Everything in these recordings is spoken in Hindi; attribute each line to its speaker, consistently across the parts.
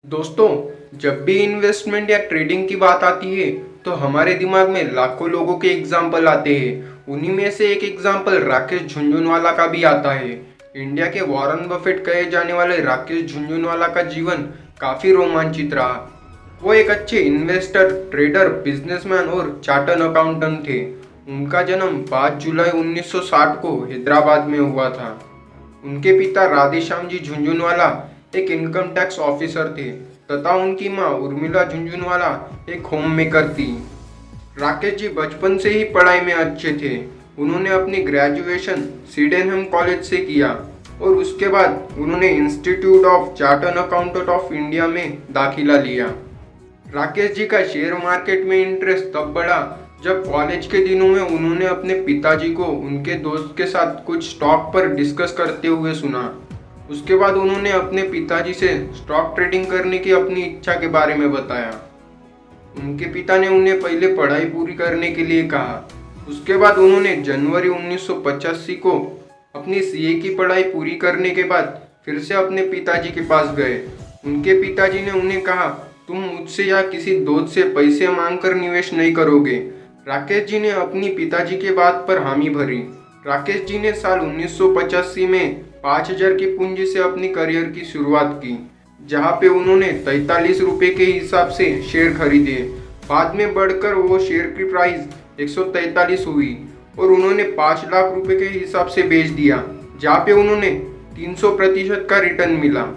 Speaker 1: दोस्तों, जब भी इन्वेस्टमेंट या ट्रेडिंग की बात आती है तो हमारे दिमाग में लाखों लोगों के एग्जाम्पल आते हैं। उन्हीं में से एक एग्जाम्पल राकेश झुनझुनवाला का भी आता है। इंडिया के वॉरेन बफेट कहे जाने वाले राकेश झुनझुनवाला का जीवन काफी रोमांचित रहा। वो एक अच्छे इन्वेस्टर, ट्रेडर, बिजनेसमैन और चार्टर्ड अकाउंटेंट थे। उनका जन्म 5 जुलाई 1960 को हैदराबाद में हुआ था। उनके पिता राधेश्याम जी झुनझुनवाला एक इनकम टैक्स ऑफिसर थे तथा उनकी मां उर्मिला झुनझुनवाला एक होम मेकर थी। राकेश जी बचपन से ही पढ़ाई में अच्छे थे। उन्होंने अपनी ग्रेजुएशन सीडेनहम कॉलेज से किया और उसके बाद उन्होंने institute of chartered accountant of India में दाखिला लिया। राकेश जी का शेयर मार्केट में इंटरेस्ट तब बढ़ा जब कॉलेज के दिनों में उन्होंने अपने पिताजी को उनके दोस्त के साथ कुछ स्टॉक पर डिस्कस करते हुए सुना। उसके बाद उन्होंने अपने पिताजी से स्टॉक ट्रेडिंग करने की अपनी इच्छा के बारे में बताया। उनके पिता ने उन्हें पहले पढ़ाई पूरी करने के लिए कहा। उसके बाद उन्होंने जनवरी 1985 को अपनी सीए की पढ़ाई पूरी करने के बाद फिर से अपने पिताजी के पास गए। उनके पिताजी ने उन्हें कहा, तुम मुझसे या किसी दोस्त से पैसे मांगकर निवेश नहीं करोगे। राकेश जी ने अपनी पिताजी के बात पर हामी भरी। राकेश जी ने साल 1985 में 5000 की पूंजी से अपनी करियर की शुरुआत की, जहां पे उन्होंने 43 रुपए के हिसाब से शेयर खरीदे। बाद में बढ़कर वो शेयर की प्राइस 143 हुई और उन्होंने 5 लाख रुपए के हिसाब से बेच दिया, जहाँ पे उन्होंने 300% का रिटर्न मिला।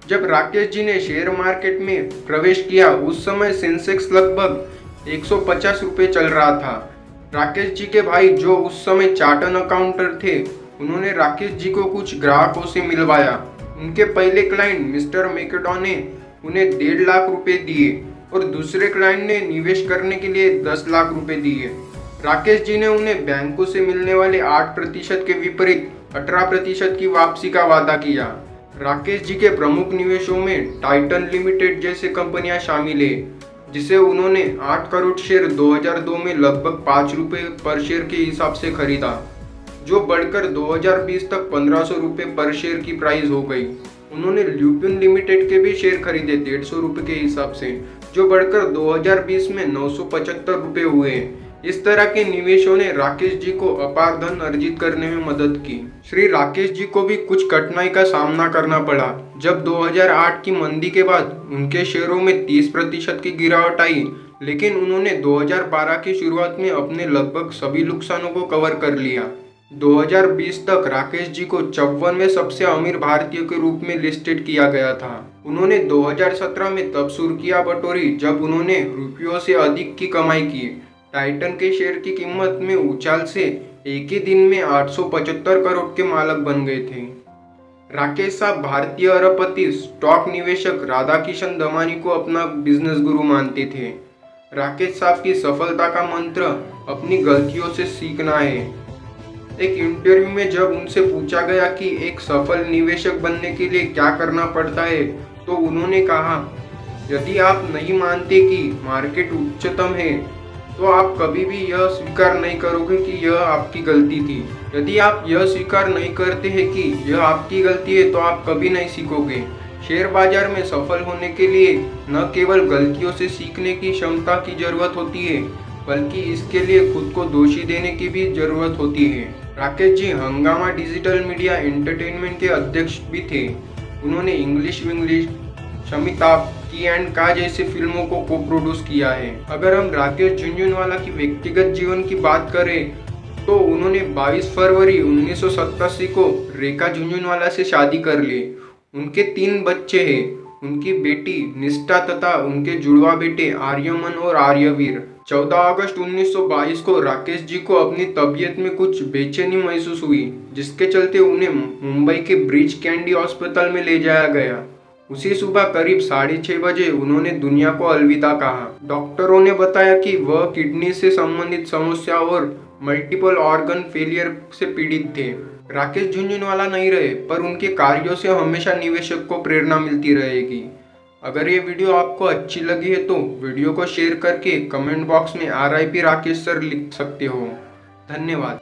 Speaker 1: जब राकेश जी ने शेयर मार्केट में प्रवेश किया उस समय सेंसेक्स लगभग 150 रुपये चल रहा था। राकेश जी के भाई जो उस समय चार्टर्ड अकाउंटेंट थे, उन्होंने राकेश जी को कुछ ग्राहकों से मिलवाया। उनके पहले क्लाइंट मिस्टर मैकडॉ ने उन्हें 1.5 लाख रुपए दिए और दूसरे क्लाइंट ने निवेश करने के लिए 10 लाख रुपए दिए। राकेश जी ने उन्हें बैंकों से मिलने वाले 8% के विपरीत 18% की वापसी का वादा किया। राकेश जी के प्रमुख निवेशों में टाइटन लिमिटेड जैसे कंपनियां शामिल है, जिसे उन्होंने 8 करोड़ शेयर 2002 में लगभग 5 रुपए पर शेयर के हिसाब से खरीदा, जो बढ़कर 2020 तक 1500 रुपए पर शेयर की प्राइस हो गई। उन्होंने ल्यूपिन लिमिटेड के भी शेयर खरीदे 150 रुपए के हिसाब से, जो बढ़कर 2020 में 975 रुपए हुए। इस तरह के निवेशों ने राकेश जी को अपार धन अर्जित करने में मदद की। श्री राकेश जी को भी कुछ कठिनाई का सामना करना पड़ा। जब 2008 की मंदी के बाद उनके शेयरों में 30% की गिरावट आई, लेकिन उन्होंने 2012 की शुरुआत में अपने लगभग सभी नुकसानों को कवर कर लिया। 2020 तक राकेश जी को 54वें सबसे अमीर भारतीय के रूप में लिस्टेड किया गया था। उन्होंने 2017 में तब सुर्खियां बटोरी जब उन्होंने रुपयों से अधिक की कमाई की। टाइटन के शेयर की कीमत में उछाल से एक ही दिन में 875 करोड़ के मालिक बन गए थे। राकेश साहब भारतीय अरबपति स्टॉक निवेशक राधाकिशन दमानी को अपना बिजनेस गुरु मानते थे। राकेश साहब की सफलता का मंत्र अपनी गलतियों से सीखना है। एक इंटरव्यू में जब उनसे पूछा गया कि एक सफल निवेशक बनने के लिए क्या करना पड़ता है, तो उन्होंने कहा, यदि आप नहीं मानते कि मार्केट उच्चतम है तो आप कभी भी यह स्वीकार नहीं करोगे कि यह आपकी गलती थी। यदि आप यह स्वीकार नहीं करते हैं कि यह आपकी गलती है तो आप कभी नहीं सीखोगे। शेयर बाजार में सफल होने के लिए न केवल गलतियों से सीखने की क्षमता की जरूरत होती है, बल्कि इसके लिए खुद को दोषी देने की भी जरूरत होती है। राकेश जी हंगामा डिजिटल मीडिया एंटरटेनमेंट के अध्यक्ष भी थे। उन्होंने इंग्लिश विंग्लिश, शमिताभ की एंड का जैसी फिल्मों को को प्रोड्यूस किया है। अगर हम राकेश झुनझुनवाला की व्यक्तिगत जीवन की बात करें तो उन्होंने 22 फरवरी 1987 को रेखा झुनझुनवाला से शादी कर ली। उनके 3 बच्चे हैं, उनकी बेटी निष्ठा तथा उनके जुड़वा बेटे आर्यमन और आर्यवीर। 14 अगस्त 1922 को राकेश जी को अपनी तबीयत में कुछ बेचैनी महसूस हुई, जिसके चलते उन्हें मुंबई के ब्रीच कैंडी अस्पताल में ले जाया गया। उसी सुबह करीब 6:30 बजे उन्होंने दुनिया को अलविदा कहा। डॉक्टरों ने बताया कि वह किडनी से संबंधित समस्या और मल्टीपल ऑर्गन फेलियर से पीड़ित थे। राकेश झुनझुनवाला नहीं रहे, पर उनके कार्यों से हमेशा निवेशक को प्रेरणा मिलती रहेगी। अगर ये वीडियो आपको अच्छी लगी है तो वीडियो को शेयर करके कमेंट बॉक्स में RIP राकेश सर लिख सकते हो। धन्यवाद।